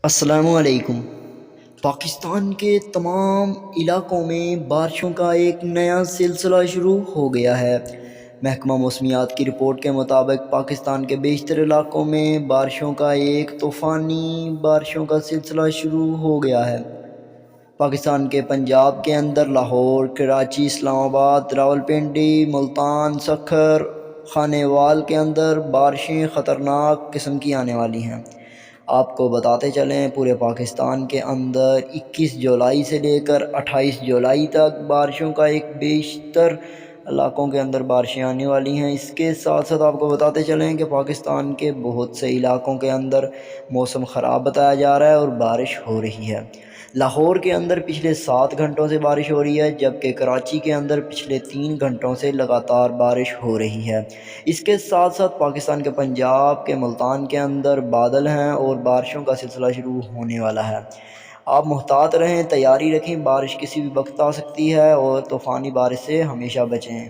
السلام علیکم۔ پاکستان کے تمام علاقوں میں بارشوں کا ایک نیا سلسلہ شروع ہو گیا ہے۔ محکمہ موسمیات کی رپورٹ کے مطابق پاکستان کے بیشتر علاقوں میں بارشوں کا ایک طوفانی بارشوں کا سلسلہ شروع ہو گیا ہے۔ پاکستان کے پنجاب کے اندر لاہور، کراچی، اسلام آباد، راولپنڈی، ملتان، سکھر، خانیوال کے اندر بارشیں خطرناک قسم کی آنے والی ہیں۔ آپ کو بتاتے چلیں پورے پاکستان کے اندر 21 جولائی سے لے کر 28 جولائی تک بارشوں کا ایک بیشتر علاقوں کے اندر بارشیں آنے والی ہیں۔ اس کے ساتھ ساتھ آپ کو بتاتے چلیں کہ پاکستان کے بہت سے علاقوں کے اندر موسم خراب بتایا جا رہا ہے اور بارش ہو رہی ہے۔ لاہور کے اندر پچھلے 7 گھنٹوں سے بارش ہو رہی ہے، جبکہ کراچی کے اندر پچھلے 3 گھنٹوں سے لگاتار بارش ہو رہی ہے۔ اس کے ساتھ ساتھ پاکستان کے پنجاب کے ملتان کے اندر بادل ہیں اور بارشوں کا سلسلہ شروع ہونے والا ہے۔ آپ محتاط رہیں، تیاری رکھیں، بارش کسی بھی وقت آ سکتی ہے اور طوفانی بارش سے ہمیشہ بچیں۔